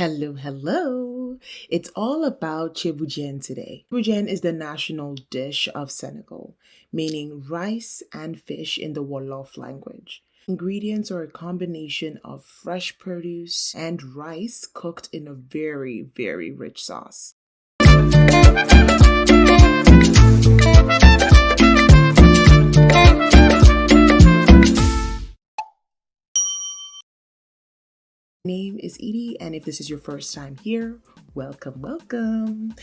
Hello, hello. It's all about Thieboudienne today. Thieboudienne is the national dish of Senegal, meaning rice and fish in the Wolof language. Ingredients are a combination of fresh produce and rice cooked in a very, very rich sauce. My name is Edie, and if this is your first time here, welcome, welcome.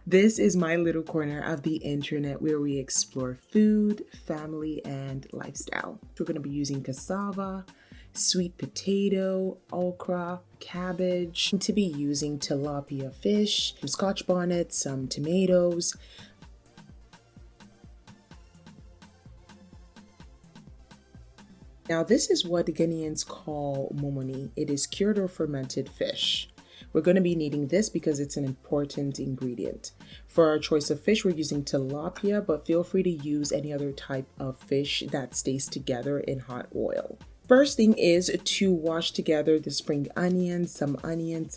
This is my little corner of the internet where we explore food, family, and lifestyle. We're going to be using cassava, sweet potato, okra, cabbage, to be using tilapia fish, some scotch bonnets, some tomatoes. Now, this is what the Ghanaians call Momoni. It is cured or fermented fish. We're going to be needing this because it's an important ingredient. For our choice of fish, we're using tilapia, but feel free to use any other type of fish that stays together in hot oil. First thing is to wash together the spring onions, some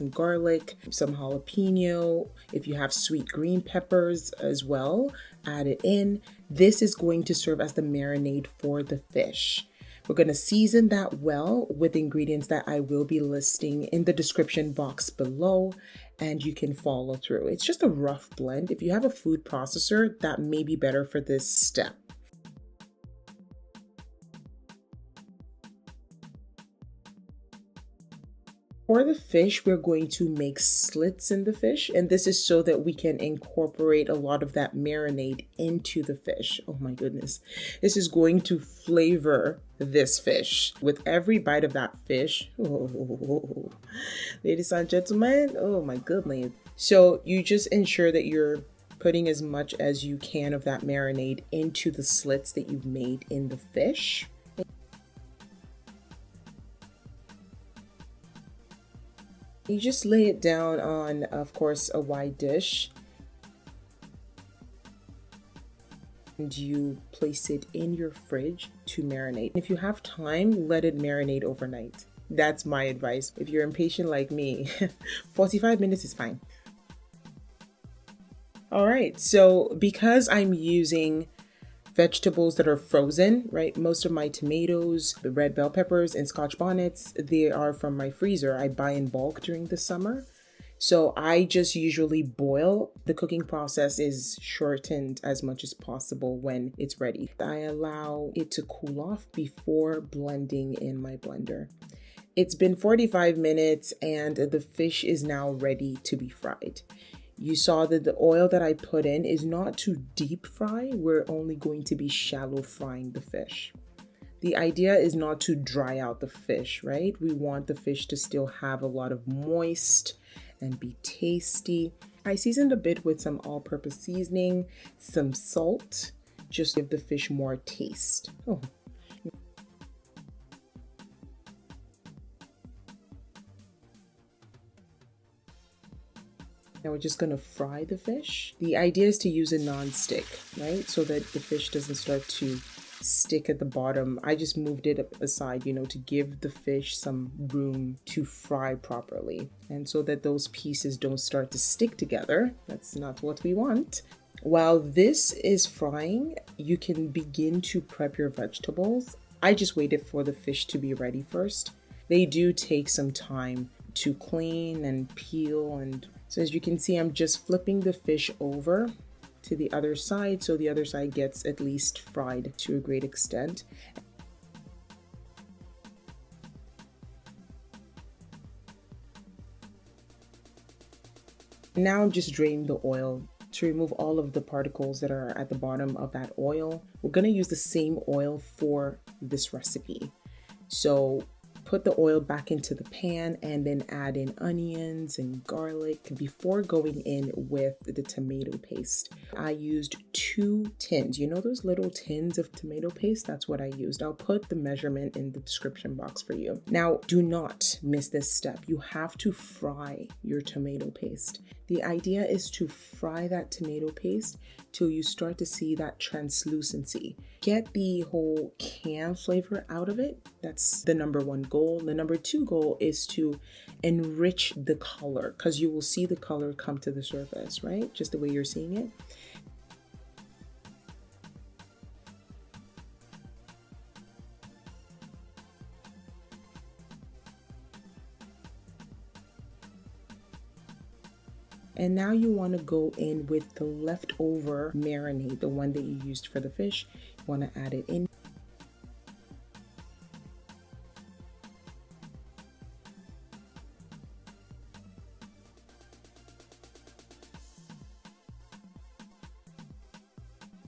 garlic, some jalapeno. If you have sweet green peppers as well, add it in. This is going to serve as the marinade for the fish. We're going to season that well with ingredients that I will be listing in the description box below, and you can follow through. It's just a rough blend. If you have a food processor, that may be better for this step. For the fish, we're going to make slits in the fish, and this is so that we can incorporate a lot of that marinade into the fish. Oh my goodness. This is going to flavor this fish. With every bite of that fish, ladies and gentlemen, oh my goodness. So you just ensure that you're putting as much as you can of that marinade into the slits that you've made in the fish. You just lay it down on, of course, a wide dish, and you place it in your fridge to marinate. If you have time, let it marinate overnight. That's my advice. If you're impatient like me, 45 minutes is fine. All right, so because I'm using vegetables that are frozen, right? Most of my tomatoes, the red bell peppers, and scotch bonnets, they are from my freezer. I buy in bulk during the summer. So I just usually boil. The cooking process is shortened as much as possible when it's ready. I allow it to cool off before blending in my blender. It's been 45 minutes and the fish is now ready to be fried. You saw that the oil that I put in is not to deep fry. We're only going to be shallow frying the fish. The idea is not to dry out the fish, right? We want the fish to still have a lot of moist and be tasty. I seasoned a bit with some all-purpose seasoning, some salt, just to give the fish more taste. Oh. Now we're just gonna fry the fish. The idea is to use a non-stick, right? So that the fish doesn't start to stick at the bottom. I just moved it aside, to give the fish some room to fry properly. And so that those pieces don't start to stick together. That's not what we want. While this is frying, you can begin to prep your vegetables. I just waited for the fish to be ready first. They do take some time to clean and peel, and so as you can see, I'm just flipping the fish over to the other side so the other side gets at least fried to a great extent. Now I'm just draining the oil to remove all of the particles that are at the bottom of that oil. We're going to use the same oil for this recipe. So put the oil back into the pan and then add in onions and garlic before going in with the tomato paste. I used 2 tins. You know those little tins of tomato paste? That's what I used. I'll put the measurement in the description box for you. Now, do not miss this step. You have to fry your tomato paste. The idea is to fry that tomato paste till you start to see that translucency. Get the whole can flavor out of it. That's the number 1 goal. The number 2 goal is to enrich the color, because you will see the color come to the surface, right? Just the way you're seeing it. And now you want to go in with the leftover marinade, the one that you used for the fish. You want to add it in.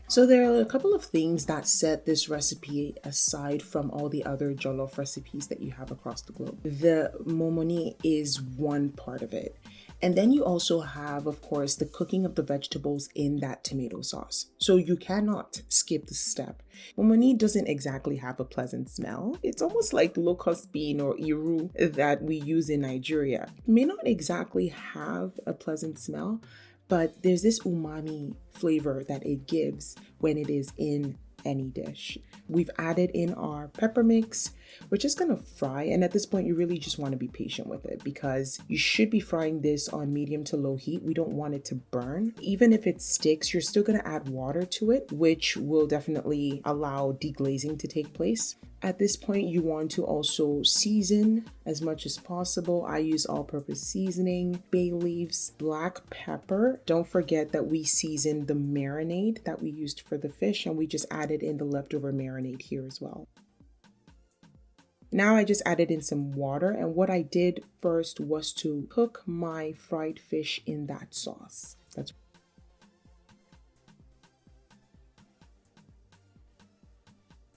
So there are a couple of things that set this recipe aside from all the other jollof recipes that you have across the globe. The momoni is one part of it. And then you also have, of course, the cooking of the vegetables in that tomato sauce. So you cannot skip this step. Momoni doesn't exactly have a pleasant smell. It's almost like locust bean or iru that we use in Nigeria. It may not exactly have a pleasant smell, but there's this umami flavor that it gives when it is in any dish. We've added in our pepper mix. We're just gonna fry, and at this point you really just want to be patient with it because you should be frying this on medium to low heat. We don't want it to burn. Even if it sticks, you're still gonna add water to it, which will definitely allow deglazing to take place. At this point, you want to also season as much as possible. I use all-purpose seasoning, bay leaves, black pepper. Don't forget that we seasoned the marinade that we used for the fish, and we just added in the leftover marinade here as well. Now I just added in some water, and what I did first was to cook my fried fish in that sauce.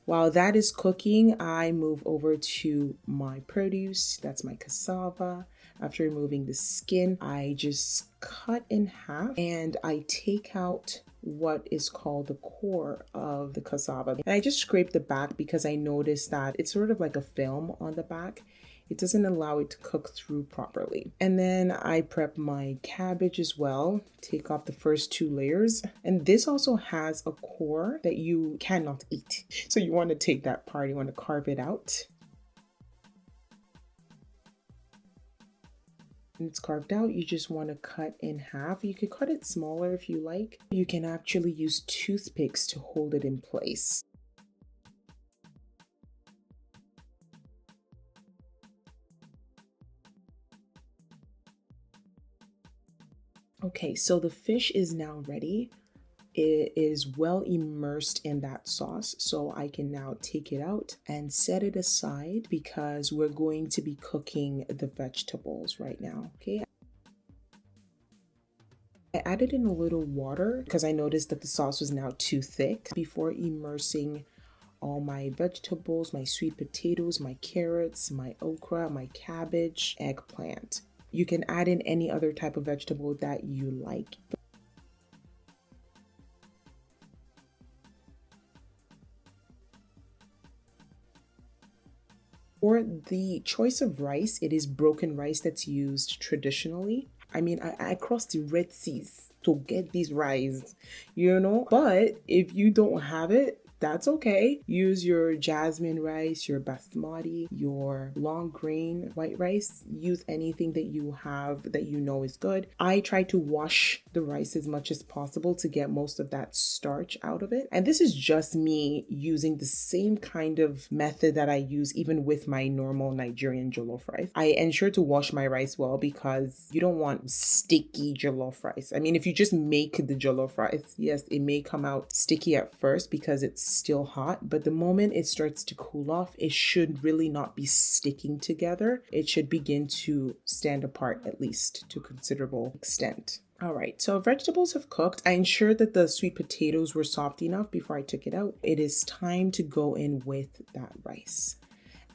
While that is cooking, I move over to my produce. That's my cassava. After removing the skin, I just cut in half and I take out what is called the core of the cassava. And I just scrape the back because I noticed that it's sort of like a film on the back. It doesn't allow it to cook through properly. And then I prep my cabbage as well, take off the first 2 layers. And this also has a core that you cannot eat. So you want to take that part, you want to carve it out. When it's carved out, you just want to cut in half. You could cut it smaller if you like. You can actually use toothpicks to hold it in place. Okay, so the fish is now ready. It is well immersed in that sauce, so I can now take it out and set it aside because we're going to be cooking the vegetables right now, okay? I added in a little water because I noticed that the sauce was now too thick before immersing all my vegetables, my sweet potatoes, my carrots, my okra, my cabbage, eggplant. You can add in any other type of vegetable that you like. For the choice of rice, it is broken rice that's used traditionally. I mean, I crossed the Red Seas to get these rice, you know? But if you don't have it, that's okay. Use your jasmine rice, your basmati, your long grain white rice. Use anything that you have that you know is good. I try to wash the rice as much as possible to get most of that starch out of it. And this is just me using the same kind of method that I use even with my normal Nigerian jollof rice. I ensure to wash my rice well because you don't want sticky jollof rice. I mean, if you just make the jollof rice, yes, it may come out sticky at first because it's still hot, but the moment it starts to cool off, it should really not be sticking together. It should begin to stand apart, at least to a considerable extent. All right, so vegetables have cooked. I ensured that the sweet potatoes were soft enough before I took it out. It is time to go in with that rice.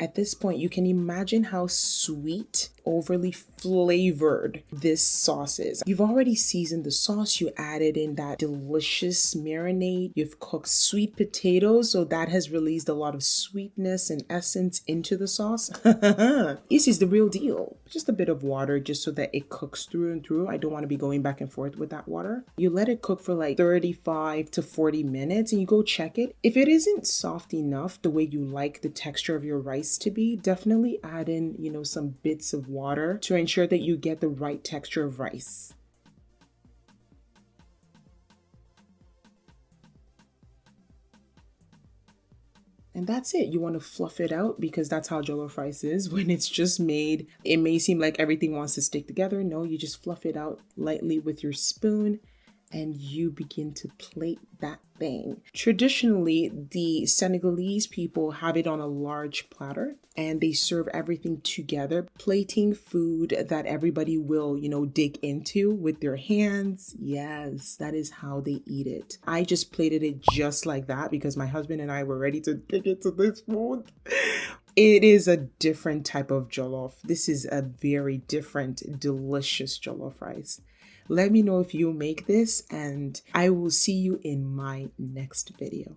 At this point, you can imagine how sweet, overly flavored this sauce is. You've already seasoned the sauce. You added in that delicious marinade. You've cooked sweet potatoes, so that has released a lot of sweetness and essence into the sauce. This is the real deal. Just a bit of water just so that it cooks through and through. I don't want to be going back and forth with that water. You let it cook for like 35 to 40 minutes and you go check it. If it isn't soft enough the way you like the texture of your rice rice to be, definitely add in, some bits of water to ensure that you get the right texture of rice. And that's it. You want to fluff it out because that's how jollof rice is. When it's just made, it may seem like everything wants to stick together. No, you just fluff it out lightly with your spoon and you begin to plate that thing. Traditionally, the Senegalese people have it on a large platter and they serve everything together, plating food that everybody will, dig into with their hands. Yes, that is how they eat it. I just plated it just like that because my husband and I were ready to dig into this food. It is a different type of jollof. This is a very different, delicious jollof rice. Let me know if you make this and I will see you in my next video.